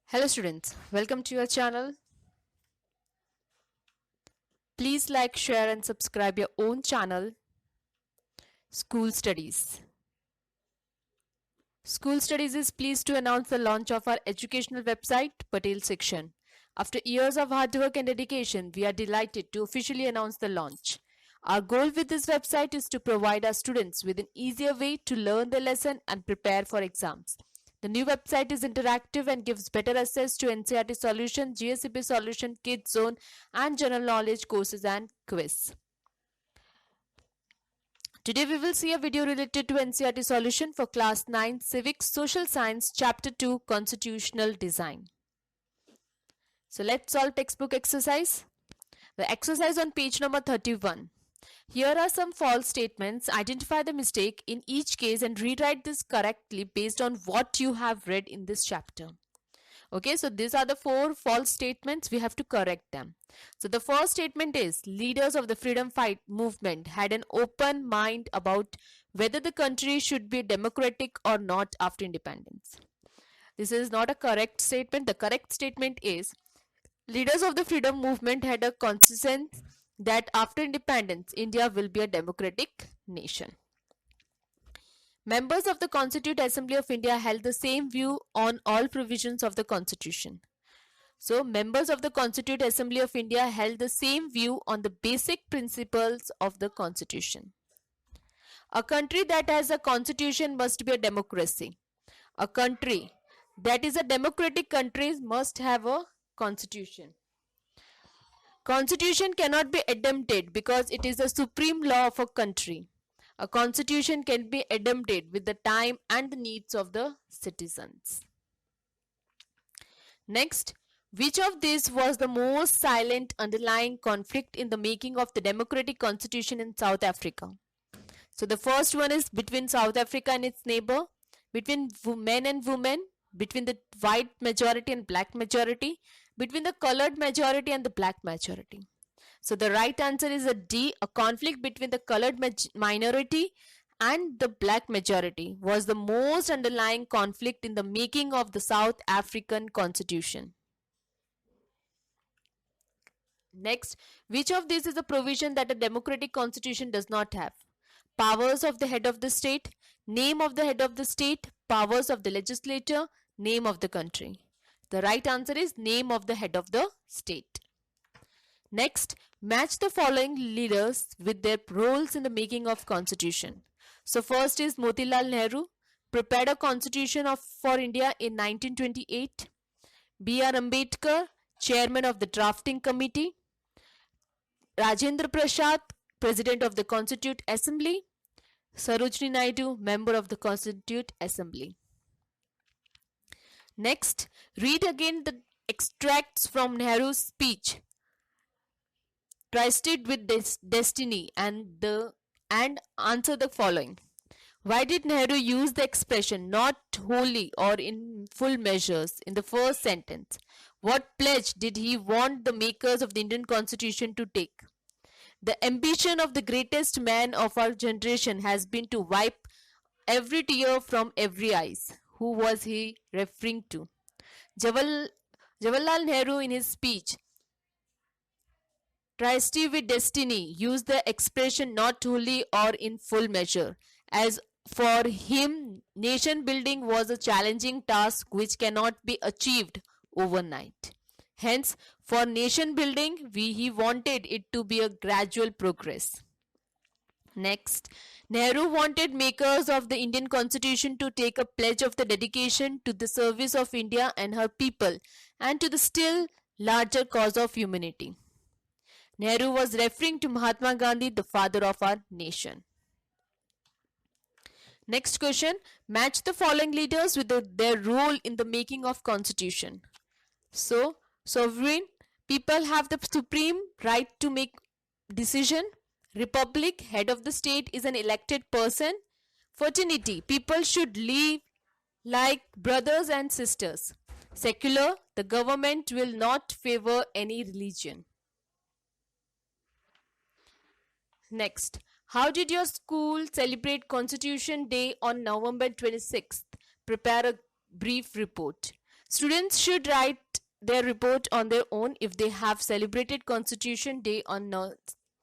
Hello students, welcome to your channel. Please like, share and subscribe your own channel, School Studies. School Studies is pleased to announce the launch of our educational website, Patel section. After years of hard work and dedication, we are delighted to officially announce the launch. Our goal with this website is to provide our students with an easier way to learn the lesson and prepare for exams. The new website is interactive and gives better access to NCERT Solutions, GSCP Solution, Kids Zone and General Knowledge courses and quiz. Today we will see a video related to NCERT Solution for Class 9 Civics Social Science Chapter 2 Constitutional Design. So let's solve textbook exercise. The exercise on page number 31. Here are some false statements. Identify the mistake in each case and rewrite this correctly based on what you have read in this chapter. Okay, so these are the 4 false statements. We have to correct them. So the first statement is, leaders of the freedom fight movement had an open mind about whether the country should be democratic or not after independence. This is not a correct statement. The correct statement is, leaders of the freedom movement had a consensus that after independence, India will be a democratic nation. Members of the Constituent Assembly of India held the same view on all provisions of the Constitution. So, members of the Constituent Assembly of India held the same view on the basic principles of the Constitution. A country that has a constitution must be a democracy. A country that is a democratic country must have a constitution. Constitution cannot be adopted because it is the supreme law of a country. A constitution can be adopted with the time and the needs of the citizens. Next, which of these was the most silent underlying conflict in the making of the democratic constitution in South Africa? So the first one is between South Africa and its neighbor, between men and women, between the white majority and black majority, between the colored majority and the black majority. So the right answer is a D. A conflict between the colored minority and the black majority was the most underlying conflict in the making of the South African Constitution. Next, which of these is a provision that a democratic constitution does not have? Powers of the head of the state, name of the head of the state, powers of the legislature, name of the country. The right answer is name of the head of the state. Next, match the following leaders with their roles in the making of constitution. So first is Motilal Nehru, prepared a constitution for India in 1928. B.R. Ambedkar, chairman of the drafting committee. Rajendra Prasad, president of the Constituent Assembly. Sarojini Naidu, member of the Constituent Assembly. Next, read again the extracts from Nehru's speech, Trusted with Destiny, and answer the following. Why did Nehru use the expression not wholly or in full measures in the first sentence? What pledge did he want the makers of the Indian Constitution to take? The ambition of the greatest man of our generation has been to wipe every tear from every eyes. Who was he referring to? Jawaharlal Nehru in his speech, Trusted with Destiny, used the expression not wholly or in full measure. As for him, nation building was a challenging task which cannot be achieved overnight. Hence, for nation building, he wanted it to be a gradual progress. Next, Nehru wanted makers of the Indian Constitution to take a pledge of the dedication to the service of India and her people and to the still larger cause of humanity. Nehru was referring to Mahatma Gandhi, the father of our nation. Next question, match the following leaders with their role in the making of constitution. So, sovereign, people have the supreme right to make decision. Republic, head of the state is an elected person. Fraternity, people should live like brothers and sisters. Secular, the government will not favor any religion. Next, How did your school celebrate Constitution Day on November 26th? Prepare a brief report. Students should write their report on their own if they have celebrated Constitution Day on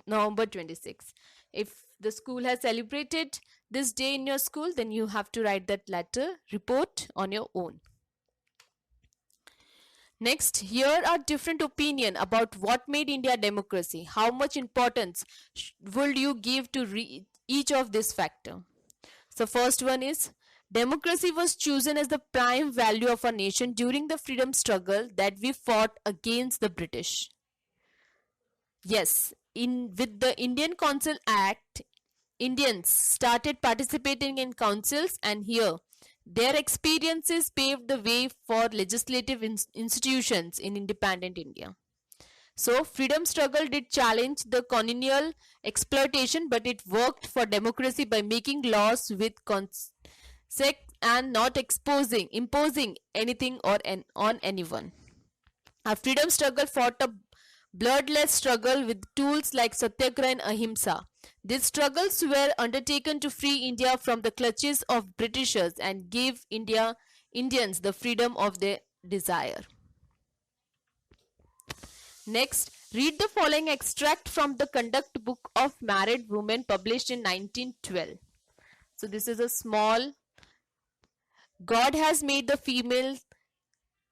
November 26th. If the school has celebrated this day in your school, then you have to write that letter report on your own. Next, here are different opinion about what made India democracy. How much importance would you give to each of this factor? So first one is democracy was chosen as the prime value of our nation during the freedom struggle that we fought against the British. Yes, in with the Indian Council Act, Indians started participating in councils, and here their experiences paved the way for legislative institutions in independent India. So, freedom struggle did challenge the colonial exploitation, but it worked for democracy by making laws with consent and not imposing anything on anyone. Our freedom struggle fought a bloodless struggle with tools like Satyagraha and Ahimsa. These struggles were undertaken to free India from the clutches of Britishers and give Indians the freedom of their desire. Next, read the following extract from the Conduct Book of Married Women published in 1912. So this is a small. God has made the female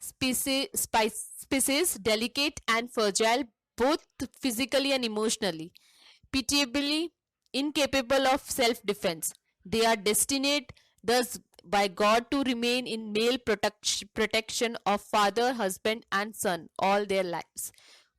species delicate and fragile both physically and emotionally, pitiably incapable of self-defense. They are destined thus by God to remain in male protection of father, husband and son all their lives.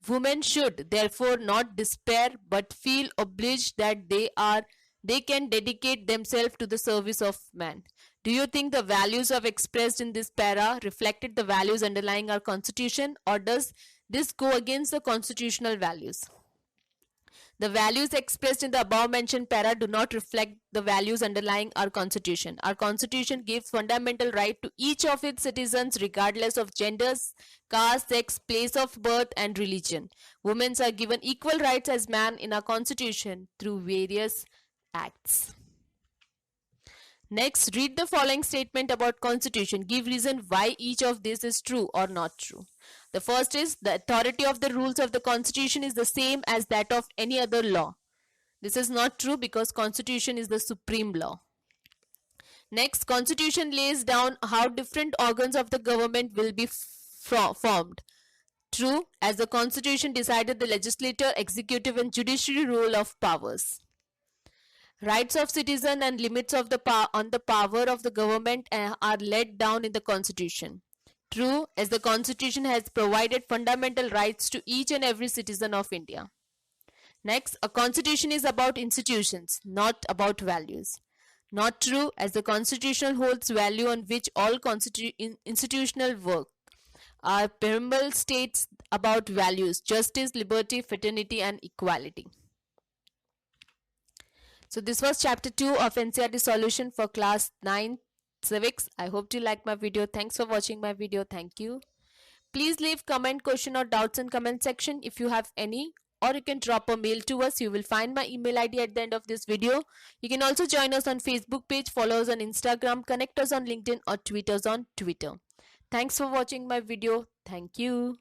Women should therefore not despair but feel obliged that they can dedicate themselves to the service of man. Do you think the values of expressed in this para reflected the values underlying our constitution, or does this go against the constitutional values? The values expressed in the above mentioned para do not reflect the values underlying our constitution. Our constitution gives fundamental right to each of its citizens regardless of genders, caste, sex, place of birth and religion. Women are given equal rights as men in our constitution through various acts. Next, read the following statement about constitution. Give reason why each of this is true or not true. The first is the authority of the rules of the constitution is the same as that of any other law. This is not true because constitution is the supreme law. Next, constitution lays down how different organs of the government will be formed. True, as the constitution decided the legislature, executive and judiciary role of powers. Rights of citizen and limits of the on the power of the government are laid down in the constitution. True, as the constitution has provided fundamental rights to each and every citizen of India. Next, a constitution is about institutions, not about values. Not true, as the constitution holds value on which all institutional work. Our preamble states about values: justice, liberty, fraternity and equality. So this was chapter 2 of NCERT solution for class 9 civics. I hope you like my video. Thanks for watching my video. Thank you. Please leave comment, question or doubts in comment section if you have any, or you can drop a mail to us. You will find my email ID at the end of this video. You can also join us on Facebook page, follow us on Instagram, connect us on LinkedIn or tweet us on Twitter. Thanks for watching my video. Thank you.